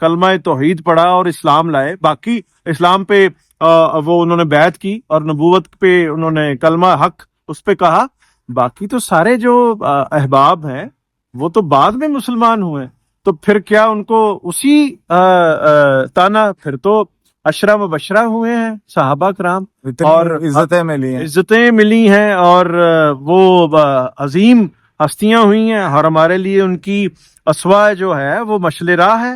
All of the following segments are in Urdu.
کلمہ توحید پڑھا اور اسلام لائے. باقی اسلام پہ وہ انہوں نے بیعت کی اور نبوت پہ انہوں نے کلمہ حق اس پہ کہا. باقی تو سارے جو احباب ہیں وہ تو بعد میں مسلمان ہوئے. تو پھر کیا ان کو اسی تانا, پھر تو عشرہ مبشرہ ہوئے ہیں صحابہ کرام اور عزتیں ملی ہیں اور وہ عظیم ہستیاں ہوئی ہیں اور ہمارے لیے ان کی اسوا جو ہے وہ مشعل راہ ہے.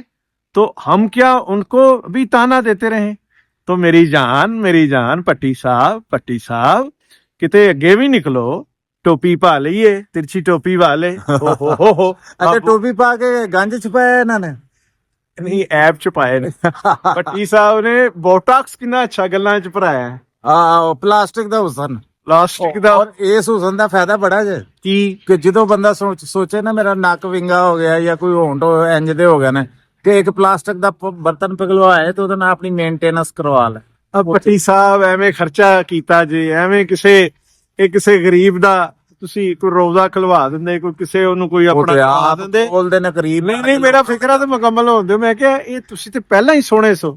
تو ہم کیا ان کو بھی تانا دیتے رہیں؟ تو میری جان پٹی صاحب کتے اگے بھی نکلو, ٹوپی پا لیے, ترچھی ٹوپی والے. اچھا ٹوپی پا کے گنج چھپایا انہوں نے؟ نہیں, ایپ چھپائے نے. پٹی صاحب نے بوٹاکس کنا اچھا گلاں چ بھرایا ہے. پلاسٹک دا حسن, پلاسٹک دا. اور اس حسن دا فائدہ بڑا جے کہ جدو بندہ سوچے نا میرا نک ونگا ہو گیا یا کوئی ہونٹ انج دے ہو گیا نا, کہ ایک پلاسٹک دا برتن پگلوائے تو اپنی مینٹیننس کروا لے. اب پٹی صاحب ایویں خرچہ کیتا جی, ایویں کسے غریب دا تسی کوئی روزہ کھلوا دندے, کوئی کسے اونوں کوئی اپنا کھوا دندے. بول دے نا قریب. نہیں میرا فکرہ تو مکمل ہوندے. میں کہ یہ تسی تے پہلا ہی سونے سو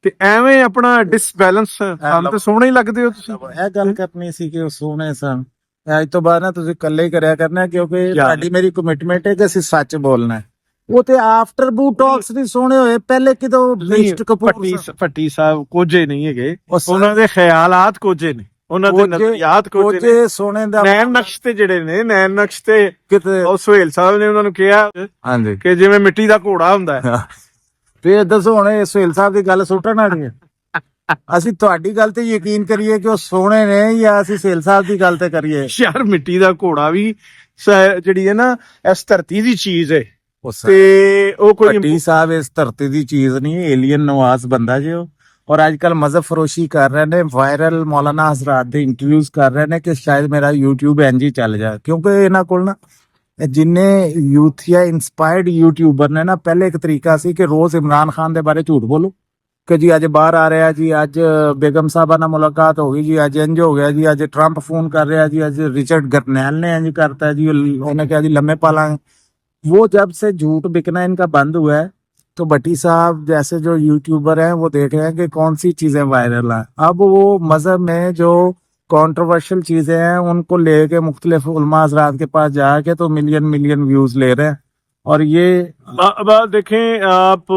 تے ایویں اپنا ڈس بیلنس ہم تے سونے ہی لگدے ہو تسی. اے گل کرنی سی کہ سونے سن, اج تو بعد نا تسی کلے ہی کریا کرنا, کیونکہ تہاڈی میری کمٹمنٹ ہے کہ اسی سچ بولنا ہے. وہ تے آفٹر بو ٹاکس نہیں سونے ہوئے, پہلے کدو مسٹر کپور پٹی صاحب کوجے نہیں ہے, انہاں دے خیالات کوجے نے, انہاں دے نظریات کوجے نے. سونے دا نین نقش تے جڑے نے, نین نقش تے او سہیل صاحب نے انہاں نوں کہیا ہاں جی کہ جویں مٹی دا گھوڑا ہوندا ہے. پھر دسو ہن سہیل صاحب دی گل سٹن والی ہے, اسی تہاڈی گل تے یقین کریے کہ وہ سونے نے یا اسی سہیل صاحب دی گل تے کریے؟ یار مٹی دا گھوڑا بھی جڑی ہے نا اس دھرتی دی چیز ہے. پٹی صاحب اس دھرتی دی چیز نہیں, ایلین نواز بندہ جی. اور آج کل مذہب فروشی کر رہے نے, وائرل مولانا حضرات دے انٹرویوز کر رہے نے کہ شاید میرا یوٹیوب انج ہی چل جائے. کیونکہ انہاں کول نا جن یوتھیا انسپائرڈ یوٹیوبر نے نا, پہلے ایک طریقہ سی کہ روز عمران خان دے بارے جھوٹ بولو کہ جی اج باہر آ رہا جی, اج بیگم صاحبہ نال ملاقات ہو گئی جی, اج انج ہو گیا جی, اج ٹرمپ فون کر رہا جی, اج رچرڈ گرنیل نے انج کرتا ہے جی, انہوں نے کہا جی لمے پالاں. وہ جب سے جھوٹ بکنا ان کا بند ہوا ہے تو بٹی صاحب جیسے جو یوٹیوبر ہیں وہ دیکھ رہے ہیں کہ کون سی چیزیں وائرل ہیں. اب وہ مذہب میں جو کانٹروورشل چیزیں ہیں ان کو لے کے مختلف علماء حضرات کے پاس جا کے تو ملین ویوز لے رہے ہیں. اور یہ دیکھیں آپ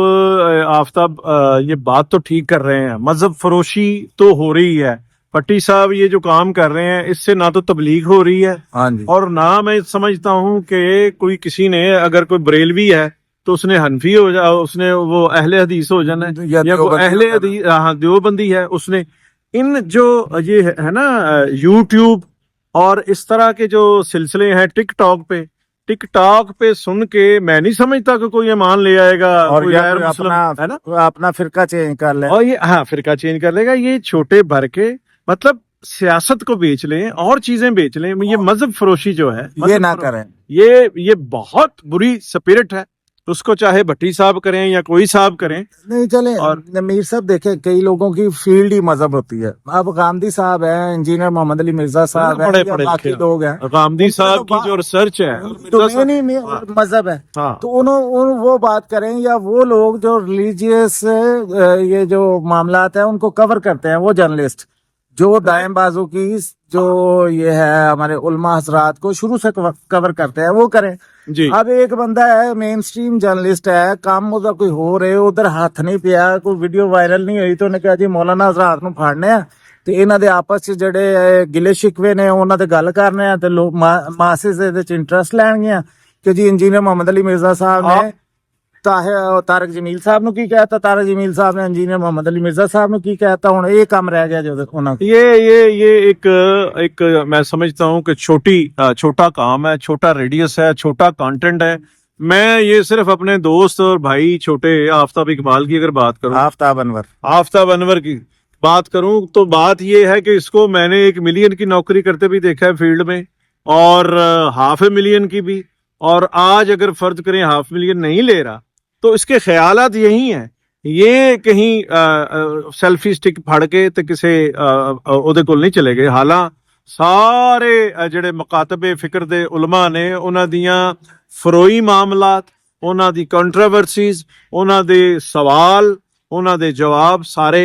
آفتاب, یہ بات تو ٹھیک کر رہے ہیں, مذہب فروشی تو ہو رہی ہے. پٹی صاحب یہ جو کام کر رہے ہیں اس سے نہ تو تبلیغ ہو رہی ہے ہاں جی, اور نہ میں سمجھتا ہوں کہ کوئی کسی نے اگر کوئی بریلوی ہے تو اس نے حنفی ہو جا, اس نے وہ اہل حدیث ہو جانا ہے, یا وہ اہل حدیث دیوبندی ہے. اس نے ان جو یہ ہے نا یوٹیوب اور اس طرح کے جو سلسلے ہیں ٹک ٹاک پہ سن کے میں نہیں سمجھتا کہ کوئی ایمان لے آئے گا اور اپنا فرقہ چینج کر لے, اور یہ فرقہ چینج کر لے گا. یہ چھوٹے بھر کے مطلب سیاست کو بیچ لیں اور چیزیں بیچ لیں. یہ مذہب فروشی جو ہے یہ نہ کریں, یہ بہت بری سپرٹ ہے. اس کو چاہے بھٹی صاحب کریں یا کوئی صاحب کریں. نہیں چلیں اور میر صاحب دیکھیں کئی لوگوں کی فیلڈ ہی مذہب ہوتی ہے. اب غامدی صاحب ہیں, انجینئر محمد علی مرزا صاحب ہیں, باقی لوگ ہیں. غامدی صاحب کی جو ریسرچ ہے مذہب ہے, تو انہوں وہ بات کریں, یا وہ لوگ جو ریلیجیس یہ جو معاملات ہیں ان کو کور کرتے ہیں, وہ جرنلسٹ جو دائیں بازو کی جو یہ ہے ہمارے علماء حضرات کو شروع سے کور کرتے ہیں وہ کریں جی. اب ایک بندہ ہے مین سٹریم جرنلسٹ ہے, کام ادھر کوئی ہو رہے, ادھر ہاتھ نہیں پیا, کوئی ویڈیو وائرل نہیں ہوئی تو انہیں کہا جی مولانا حضرات نو پھاڑنے ہیں تے انہاں دے آپس چ جڑے گلے شکوے نے انہاں تے گل کرنے ہیں تے لوگ ماسز دے وچ انٹرسٹ لین گے کہ جی انجینئر محمد علی مرزا صاحب نے طارق جمیل صاحب نو کی کہتا, طارق جمیل صاحب نے انجینئر محمد علی مرزا صاحب نو کی کہتا. ہن یہ کام رہ گیا جو انہاں یہ ایک میں سمجھتا ہوں کہ چھوٹا کام ہے, چھوٹا ریڈیس ہے, چھوٹا کانٹینٹ ہے. میں یہ صرف اپنے دوست اور بھائی چھوٹے آفتاب اقبال کی اگر بات کروں, آفتاب انور کی بات کروں, تو بات یہ ہے کہ اس کو میں نے 1 ملین کی نوکری کرتے بھی دیکھا ہے فیلڈ میں, اور 500,000 کی بھی, اور آج اگر فرض کریں 500,000 نہیں لے رہا تو اس کے خیالات یہی ہیں. یہ کہیں سیلفی سٹک پھڑ کے تے کسے اودے کول نہیں چلے گئے. حالاں سارے جڑے مکاتب فکر دے علماء نے انہاں دیاں فروئی معاملات ਉਹਨਾਂ ਦੀ ਕੰਟਰੋਵਰਸੀਜ਼, ਉਹਨਾਂ ਦੇ ਸਵਾਲ, ਉਹਨਾਂ ਦੇ ਜਵਾਬ ਸਾਰੇ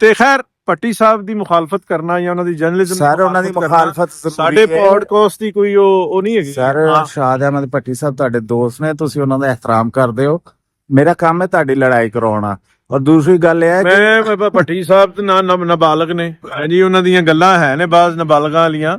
ਤੇ ਖੈਰ ਭੱਟੀ ਸਾਹਿਬ ਦੀ ਮੁਖਾਲਫਤ ਕਰਨਾ ਜਾਂ ਉਹਨਾਂ ਦੀ ਜਰਨਲਿਜ਼ਮ ਸਰ ਉਹਨਾਂ ਦੀ ਮੁਖਾਲਫਤ ਸਾਡੇ ਪੋਡਕਾਸਟ ਦੀ ਕੋਈ ਉਹ ਨਹੀਂ ਹੈਗੀ। ਸਰ ਸ਼ਾਦ ਅਹਿਮਦ ਭੱਟੀ ਸਾਹਿਬ ਤੁਹਾਡੇ ਦੋਸਤ ਨੇ, ਤੁਸੀਂ ਉਹਨਾਂ ਦਾ ਇਹਤਰਾਮ ਕਰਦੇ ਹੋ। ਮੇਰਾ ਕੰਮ ਹੈ ਤੁਹਾਡੀ ਲੜਾਈ ਕਰਾਉਣਾ। ਔਰ ਦੂਸਰੀ ਗੱਲ ਇਹ ਹੈ ਮੈਂ ਭੱਟੀ ਸਾਹਿਬ ਤੇ ਨਾਬਾਲਗ ਨੇ ਜੀ, ਉਹਨਾਂ ਦੀਆਂ ਗੱਲਾਂ ਹੈ ਨੇ ਬਾਜ਼ ਨਾਬਾਲਗਾਂ ਵਾਲੀਆਂ,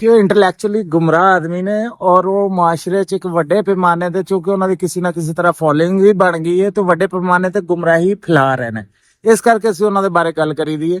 ਕਿ ਉਹ ਇੰਟੈਲੈਕਚੁਅਲੀ ਗੁੰਮਰਾਹ ਆਦਮੀ ਨੇ ਔਰ ਉਹ ਮਾਸ਼ਰੇ 'ਚ ਇੱਕ ਵੱਡੇ ਪੈਮਾਨੇ ਤੇ, ਚੂੰਕਿ ਉਹਨਾਂ ਦੀ ਕਿਸੇ ਨਾ ਕਿਸੇ ਤਰ੍ਹਾਂ ਫੋਲੋਇੰਗ ਵੀ ਬਣ ਗਈ ਹੈ, ਤੇ ਵੱਡੇ ਪੈਮਾਨੇ ਤੇ ਗੁੰਮਰਾਹੀ ਫੈਲਾ ਰਹੇ ਨੇ। ਇਸ ਕਰਕੇ ਅਸੀਂ ਉਹਨਾਂ ਦੇ ਬਾਰੇ ਗੱਲ ਕਰੀ ਦੀ ਹੈ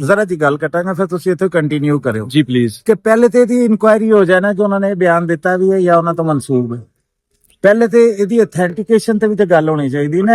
ਜ਼ਰਾ ਜੀ ਗੱਲ ਕਟਾਂਗਾ, ਫਿਰ ਤੁਸੀਂ ਇੱਥੇ ਕੰਟੀਨਿਊ ਕਰਿਓ ਜੀ ਪਲੀਜ਼। ਕਿ ਪਹਿਲੇ ਤੇ ਇਹਦੀ ਇਨਕੁਆਇਰੀ ਹੋ ਜਾਏ ਨਾ ਕਿ ਉਹਨਾਂ ਨੇ ਬਿਆਨ ਦਿੱਤਾ ਵੀ ਹੈ ਜਾਂ ਉਹਨਾਂ ਤੋਂ ਮਨਸੂਬ ਹੈ। ਪਹਿਲੇ ਤੇ ਇਹਦੀ ਅਥੈਂਟੀਕੇਸ਼ਨ ਤੇ ਵੀ ਤੇ ਗੱਲ ਹੋਣੀ ਚਾਹੀਦੀ ਨਾ।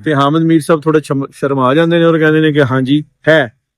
ਤੇ ਹਾਮਿਦ ਮੀਰ ਸਾਹਿਬ ਥੋੜੇ ਸ਼ਰਮਾ ਜਾਂਦੇ ਨੇ ਔਰ ਕਹਿੰਦੇ ਨੇ ਕਿ ਹਾਂਜੀ ਹੈ।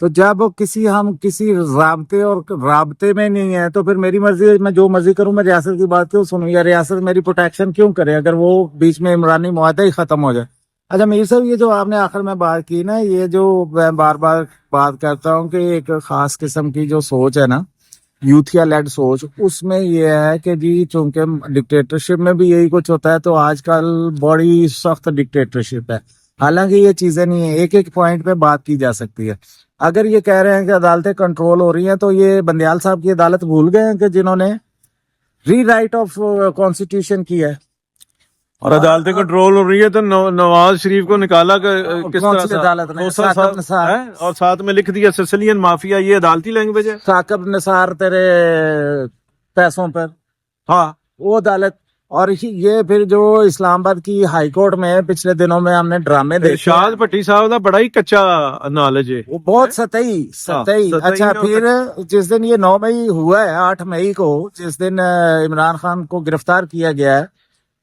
تو جب ہم کسی رابطے میں نہیں ہیں تو پھر میری مرضی ہے، میں جو مرضی کروں، میں ریاست کی بات کیوں سنوں، یا ریاست میری پروٹیکشن کیوں کرے اگر وہ بیچ میں عمرانی معاہدہ ہی ختم ہو جائے. اچھا میر صاحب، یہ جو آپ نے آخر میں بات کی نا، یہ جو میں بار بار بات کرتا ہوں کہ ایک خاص قسم کی جو سوچ ہے نا، یوتھیا لیڈ سوچ، اس میں یہ ہے کہ جی چونکہ ڈکٹیٹرشپ میں بھی یہی کچھ ہوتا ہے، تو آج کل بڑی سخت ڈکٹیٹرشپ ہے. حالانکہ یہ چیزیں نہیں ہیں، ایک ایک پوائنٹ پہ بات کی جا سکتی ہے. اگر یہ کہہ رہے ہیں کہ عدالتیں کنٹرول ہو رہی ہیں، تو یہ بندیال صاحب کی عدالت بھول گئے ہیں کہ جنہوں نے ری رائٹ آف کانسٹیٹیوشن کی ہے. اور عدالتیں کنٹرول ہو رہی ہے تو نواز شریف کو نکالا کس کون طرح سی سے؟ عدالت نے؟ کوسا ثاقب نثار. ہے، اور ساتھ میں لکھ دیا سسلین مافیا. یہ عدالتی لینگویج ہے. ثاقب نثار تیرے پیسوں پر، ہاں، وہ عدالت. اور یہ پھر جو اسلام آباد کی ہائی کورٹ میں پچھلے دنوں میں ہم نے ڈرامے دیکھے، ارشاد بھٹی صاحب کا بڑا ہی کچا نالج ہے. وہ بہت سطحی. سطحی اچھا اور پھر جس دن یہ 9 مئی ہوا ہے، 8 مئی کو جس دن عمران خان کو گرفتار کیا گیا ہے،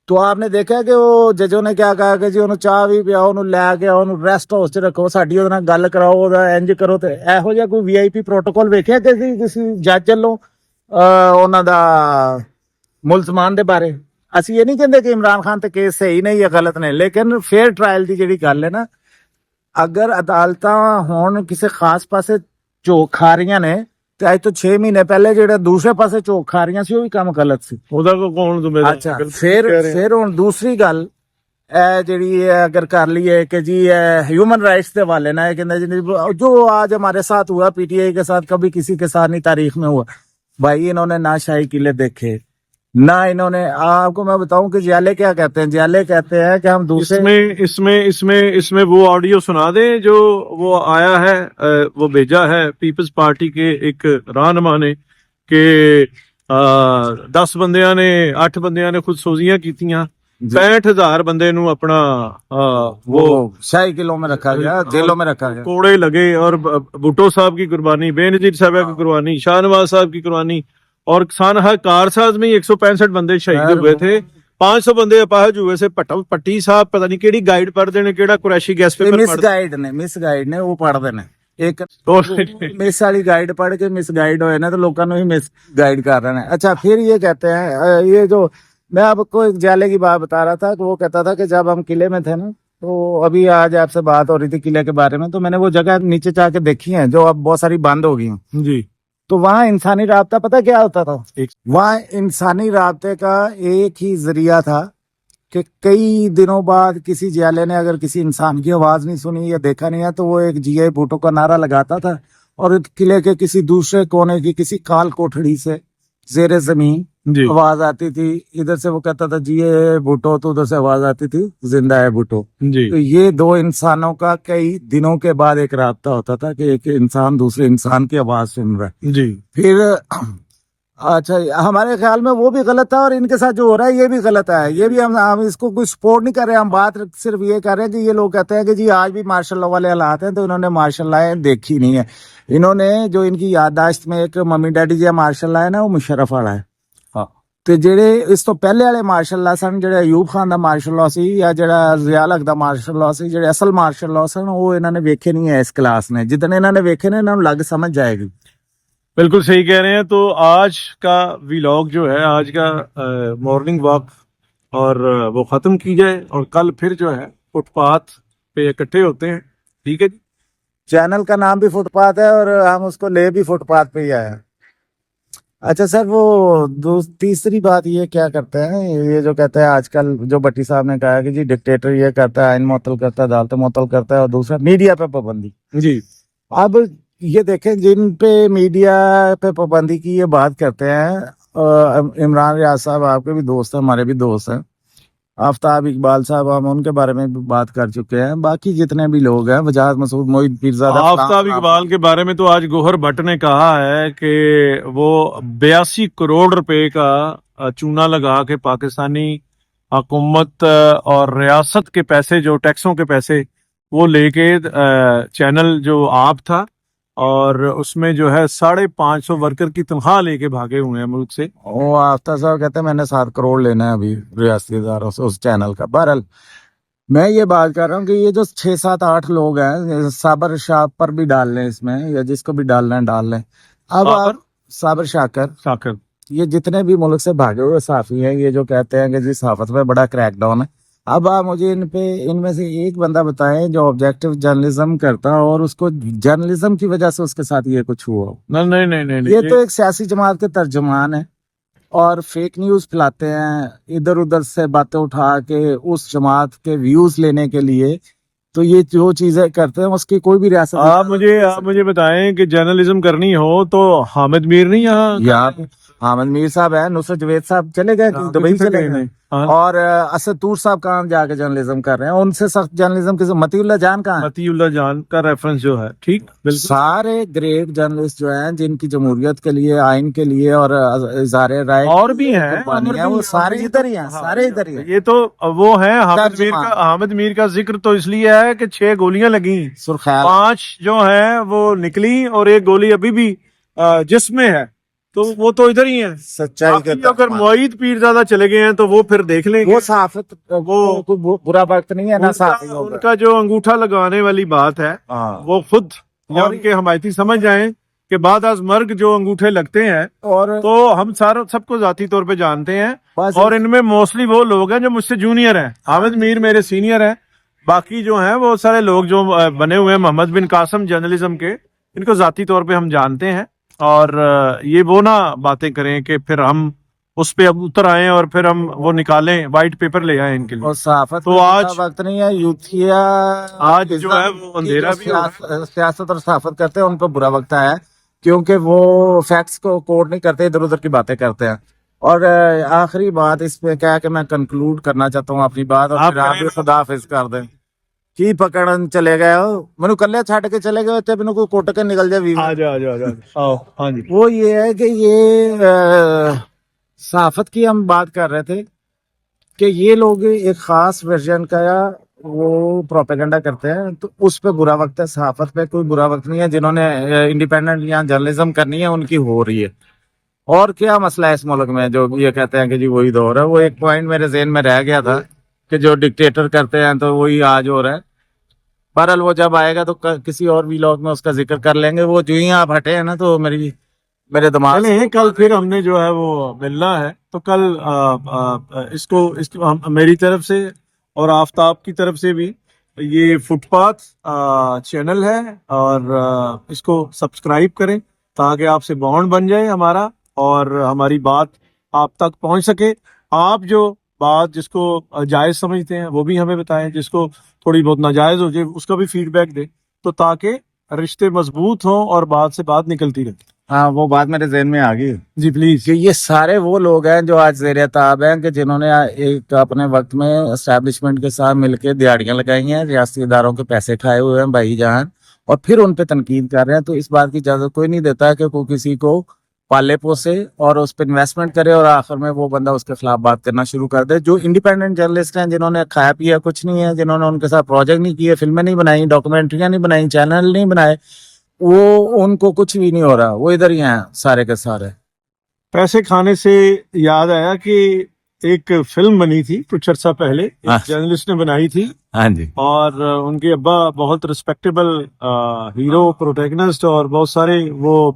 تو آپ نے دیکھا کہ وہ ججوں نے کیا کہا کہ جی انہوں چاہ بھی پیاؤ، انہوں لے کے انہوں ریسٹ ہاؤس چ رکھو، ساڈی اودے نال گل کراؤ، اودے انج کرو. تے ایہو جہا کوئی وی آئی پی پروٹوکول ویکھیا کسی جج والوں انہاں دا ملزمان دے بارے؟ اسی یہ نہیں کہندے کہ عمران خان تے کیس صحیح نہیں یا غلط نہیں، لیکن فیئر ٹرائل دی جڑی گل ہے نا، اگر عدالتاں ہون کسی خاص پاسے چوک کھا رہیاں نے، تے اج تو 6 مہینے پہلے جڑے دوسرے پاسے چوک کھا رہیاں سی، وہ بھی کام غلط سی. خدا کو کون ذمہ دار؟ اچھا پھر ہوں دوسری گل جڑی اگر کر لیے کہ جی ہیومن رائٹس کے حوالے نہ جو آج ہمارے ساتھ ہوا، پی ٹی آئی کے ساتھ کبھی کسی کے ساتھ نہیں تاریخ میں ہوا. بھائی انہوں نے نہ شاہی قلعے دیکھے، نہ انہوں نے، آپ کو میں بتاؤں کہ جیالے کیا کہتے ہیں، جیالے کہتے ہیں کہ ہم دوسرے اس میں وہ آڈیو سنا دیں جو وہ آیا ہے، وہ بھیجا ہے پیپلز پارٹی کے ایک رہنما نے کہ 10 بندیاں نے 8 بندیاں نے خود سوزیاں کیتیاں، 65,000 بندے نو اپنا وہ شاہی قلعوں میں رکھا گیا، جیلوں میں رکھا گیا. کوڑے لگے. اور بھٹو صاحب کی قربانی، بے نظیر صاحب کی قربانی، شاہ نواز صاحب کی قربانی، اور سانحہ کارساز میں 165 بندے شہید ہوئے تھے، 500 بندے اپاہج ہوئے سے. پٹی صاحب پتہ نہیں کیڑی گائیڈ پڑھتے نے، کیڑا قریشی گیس پیپر مس گائیڈ نے وہ پڑھتے نے، ایک مس والی گائیڈ پڑھ کے مس گائیڈ ہوئے نا، تو لوگوں نے ہی مس گائیڈ کر رہے ہیں. اچھا پھر یہ کہتے ہیں، یہ جو میں آپ کو ایک جالے کی بات بتا رہا تھا کہ وہ کہتا تھا کہ جب ہم قلعے میں تھے نا، تو ابھی آج آپ سے بات ہو رہی تھی قلعے کے بارے میں، تو میں نے وہ جگہ نیچے جا کے دیکھی ہیں جو اب بہت ساری بند ہو گئی ہیں جی. تو وہاں انسانی رابطہ پتہ کیا ہوتا تھا؟ وہاں انسانی رابطے کا ایک ہی ذریعہ تھا کہ کئی دنوں بعد کسی جیالے نے اگر کسی انسان کی آواز نہیں سنی یا دیکھا نہیں ہے، تو وہ ایک جی آئی بھٹو کا نعرہ لگاتا تھا، اور قلعے کے کسی دوسرے کونے کی کسی کال کوٹھڑی سے زیر زمین آواز آتی تھی، ادھر سے وہ کہتا تھا جی اے بھٹو، تو ادھر سے آواز آتی تھی زندہ ہے بھٹو. تو یہ دو انسانوں کا کئی دنوں کے بعد ایک رابطہ ہوتا تھا کہ ایک انسان دوسرے انسان کی آواز سن رہا ہے. جی. پھر اچھا ہمارے خیال میں وہ بھی غلط ہے، اور ان کے ساتھ جو ہو رہا ہے یہ بھی غلط ہے. یہ بھی ہم اس کو کوئی سپورٹ نہیں کر رہے، ہم بات صرف یہ کر رہے ہیں کہ یہ لوگ کہتے ہیں کہ جی آج بھی مارشل لا والے حالات ہیں، تو انہوں نے مارشل لا دیکھی نہیں ہے. انہوں نے جو ان کی یادداشت میں ایک ممی ڈیڈی جی مارشل لا ہے نا، وہ مشرف والا ہے. تے جڑے اس تو پہلے والے مارشل لا سن، جڑے ایوب خان دا مارشل لا سی یا جڑا ضیاء الحق دا مارشل لا سی، جڑے اصل مارشل لا سن، وہ انہوں نے ویکھے نہیں ہے اس کلاس نے. جتنے انہوں نے ویکھے نے، انہوں نے لگ سمجھ جائے گی. بالکل صحیح کہہ رہے ہیں. تو آج کا ویلاگ جو ہے، آج کا مارننگ واک، اور وہ ختم کی جائے، اور کل پھر جو ہے فٹ پاتھ پہ اکٹھے ہوتے ہیں. ٹھیک ہے جی. چینل کا نام بھی فٹ پاتھ ہے، اور ہم اس کو لے بھی فٹ پاتھ پہ ہی آئے ہیں. اچھا سر، وہ تیسری بات یہ کیا کرتے ہیں، یہ جو کہتے ہیں آج کل جو بٹی صاحب نے کہا کہ جی ڈکٹیٹر یہ کرتا ہے، آئین معطل کرتا ہے، عدالتیں معطل کرتا ہے، اور دوسرا میڈیا پہ پابندی. جی. اب یہ دیکھیں، جن پہ میڈیا پہ پابندی کی یہ بات کرتے ہیں، عمران ریاض صاحب آپ کے بھی دوست ہیں، ہمارے بھی دوست ہیں، آفتاب اقبال صاحب، ہم ان کے بارے میں بھی بات کر چکے ہیں، باقی جتنے بھی لوگ ہیں، وجاہت مسعود، معید پیرزادہ. آفتاب اقبال کے بارے میں تو آج گوہر بٹ نے کہا ہے کہ وہ 82 کروڑ روپے کا چونا لگا کے پاکستانی حکومت اور ریاست کے پیسے، جو ٹیکسوں کے پیسے، وہ لے کے چینل جو آپ تھا، اور اس میں جو ہے 550 ورکر کی تنخواہ لے کے بھاگے ہوئے ہیں ملک سے. وہ آفتاب صاحب کہتے ہیں میں نے 7 کروڑ لینا ہے ابھی ریاستی اداروں سے اس چینل کا. بہرحال میں یہ بات کر رہا ہوں کہ یہ جو 6 7 8 لوگ ہیں، صابر شاہ پر بھی ڈال لیں اس میں، یا جس کو بھی ڈالنا ہے ڈال لیں. اب آپ صابر شاکر، یہ جتنے بھی ملک سے بھاگے ہوئے صحافی ہیں، یہ جو کہتے ہیں کہ جی صحافت میں بڑا کریک ڈاؤن ہے، اب آپ مجھے ان میں سے ایک بندہ بتائیں جو آبجیکٹو جرنلزم کرتا اور اس کو جرنلزم کی وجہ سے اس کے ساتھ یہ کچھ ہوا ہو. نہیں یہ تو ایک سیاسی جماعت کے ترجمان ہیں اور فیک نیوز پھیلاتے ہیں ادھر ادھر سے باتیں اٹھا کے اس جماعت کے ویوز لینے کے لیے. تو یہ جو چیزیں کرتے ہیں اس کی کوئی بھی ریاست. آپ مجھے بتائیں کہ جرنلزم کرنی ہو تو حامد میر نہیں یہاں حامد میر صاحب ہیں، نصرت جوید صاحب چلے گئے دبئی چلے گئے، اور اسد طور صاحب کہاں جا کے جرنلزم کر رہے ہیں. ان سے سخت جرنلزم کے متی اللہ جان کہاں ہیں؟ متی اللہ جان کا ریفرنس جو ہے ٹھیک بالکل. سارے گریٹ جرنلسٹ جو ہیں جن کی جمہوریت کے لیے، آئین کے لیے اور اظہار رائے اور بھی ہیں وہ سارے ادھر ہی ہیں، سارے ادھر ہی ہیں. یہ تو وہ ہیں حامد میر کا ذکر تو اس لیے ہے کہ 6 گولیاں لگیں، سرخیال 5 جو ہیں وہ نکلی اور ایک گولی ابھی بھی جسم میں ہے، تو وہ تو ادھر ہی ہیں. سچائی کے اگر معید پیرزادہ چلے گئے ہیں تو وہ پھر دیکھ لیں گے. وہ صحافت وہ کوئی برا وقت نہیں ہے نا صحافی ان کا جو انگوٹھا لگانے والی بات ہے وہ خود یا ان کے حمایتی سمجھ جائیں کہ بعد از مرگ جو انگوٹھے لگتے ہیں، اور تو ہم سب کو ذاتی طور پہ جانتے ہیں، بس اور ان میں موسٹلی وہ لوگ ہیں جو مجھ سے جونیئر ہیں. حامد میر میرے سینئر ہیں، باقی جو ہیں وہ سارے لوگ جو بنے ہوئے ہیں محمد بن قاسم جرنلزم کے، ان کو ذاتی طور پہ ہم جانتے ہیں. اور یہ وہ نہ باتیں کریں کہ پھر ہم اس پہ اب اتر آئیں اور پھر ہم وہ نکالیں، وائٹ پیپر لے آئیں ان کے لیے. اور صحافت تو آج وقت نہیں ہے. یوتھیا آج جو ہے وہ اندھیرا بھی سیاست اور صحافت کرتے ہیں، ان پہ برا وقت ہے کیونکہ وہ فیکٹس کو کوٹ نہیں کرتے، ادھر ادھر کی باتیں کرتے ہیں. اور آخری بات اس پہ کیا کہ میں کنکلوڈ کرنا چاہتا ہوں اپنی بات، اور پھر آپ بھی خدا حافظ کر دیں. کی پکڑن چلے گئے ہو مینو کلے چھڈ کے چلے گئے تے مینو کوئی کٹ کے نکل جائے. ہاں جی. وہ یہ ہے کہ یہ صحافت کی ہم بات کر رہے تھے کہ یہ لوگ ایک خاص ورژن کا وہ پروپیگنڈا کرتے ہیں، تو اس پہ برا وقت ہے. صحافت پہ کوئی برا وقت نہیں ہے. جنہوں نے انڈیپینڈنٹ یا جرنلزم کرنی ہے ان کی ہو رہی ہے. اور کیا مسئلہ ہے اس ملک میں جو یہ کہتے ہیں کہ جی وہی دور ہے. وہ ایک پوائنٹ میرے ذہن میں رہ گیا تھا کہ جو ڈکٹیٹر کرتے ہیں تو وہی آج ہو رہا ہے. بہرحال وہ جب آئے گا تو کسی اور ویلاگ میں اس کا ذکر کر لیں گے. وہ جو ہی آپ ہٹے ہیں نا تو میرے دماغ چلیں کل پھر ہم نے جو ہے وہ ملنا ہے، تو کل اس کو میری طرف سے اور آفتاب کی طرف سے بھی یہ فٹ پاتھ چینل ہے، اور اس کو سبسکرائب کریں تاکہ آپ سے بانڈ بن جائے ہمارا، اور ہماری بات آپ تک پہنچ سکے. آپ جو بات جس کو جائز سمجھتے ہیں وہ بھی ہمیں بتائیں، جس کو تھوڑی بہت ناجائز ہو جائے اس کا بھی فیڈ بیک دیں، تو تاکہ رشتے مضبوط ہوں اور بات سے بات نکلتی رہے. ہاں وہ بات میرے ذہن میں آ گئی جی پلیز. کہ یہ سارے وہ لوگ ہیں جو آج زیر تاب ہیں کہ جنہوں نے ایک اپنے وقت میں اسٹیبلشمنٹ کے ساتھ مل کے دیہڑیاں لگائی ہیں، ریاستی اداروں کے پیسے کھائے ہوئے ہیں بھائی جان، اور پھر ان پہ تنقید کر رہے ہیں. تو اس بات کی اجازت کوئی نہیں دیتا کہ کوئی کسی کو پالے پوسے اور اس پہ انویسٹمنٹ کرے اور آخر میں وہ بندہ اس کے خلاف بات کرنا شروع کر دے. جو انڈیپینڈنٹ جرنلسٹ ہیں جنہوں نے کھایا پیا کچھ نہیں ہے، جنہوں نے ان کے ساتھ پروجیکٹ نہیں کیے، فلمیں نہیں بنائی، ڈاکومنٹریاں نہیں بنائی، چینل نہیں بنائے، وہ ان کو کچھ بھی نہیں ہو رہا. وہ ادھر ہی ہیں سارے کے سارے. پیسے کھانے سے یاد آیا کہ ایک فلم بنی تھی کچھ عرصہ پہلے، ایک جرنلسٹ نے بنائی تھی. ہاں جی. اور ان کے ابا بہت رسپیکٹیبل ہیرو پروٹیگنسٹ اور بہت سارے وہ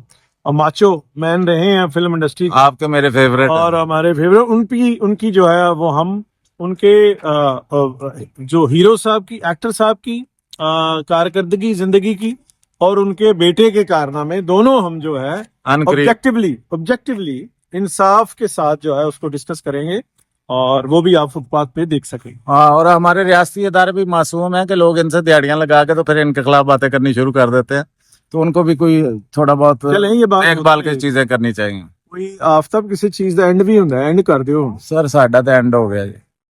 ماچو مین رہے ہیں فلم انڈسٹری. آپ کے میرے فیوریٹ اور ہمارے فیوریٹ ان کی جو ہے وہ ہم ان کے جو ہیرو صاحب کی، ایکٹر صاحب کی کارکردگی زندگی کی اور ان کے بیٹے کے کارنامے دونوں ہم جو ہے آبجیکٹیولی انصاف کے ساتھ جو ہے اس کو ڈسکس کریں گے، اور وہ بھی آپ فٹ پاتھ پہ دیکھ سکیں. ہاں، اور ہمارے ریاستی ادارے بھی معصوم ہیں کہ لوگ ان سے دیہڑیاں لگا کے تو پھر ان کے خلاف باتیں کرنی شروع کر دیتے ہیں. تو ان کو بھی کوئی تھوڑا بہت ایک بال کی چیزیں کرنی چاہیے. کوئی آفتاب کسی چیز کا اینڈ بھی ہوتا ہے، اینڈ کر دیو سر. ساڈا تو اینڈ ہو گیا جی.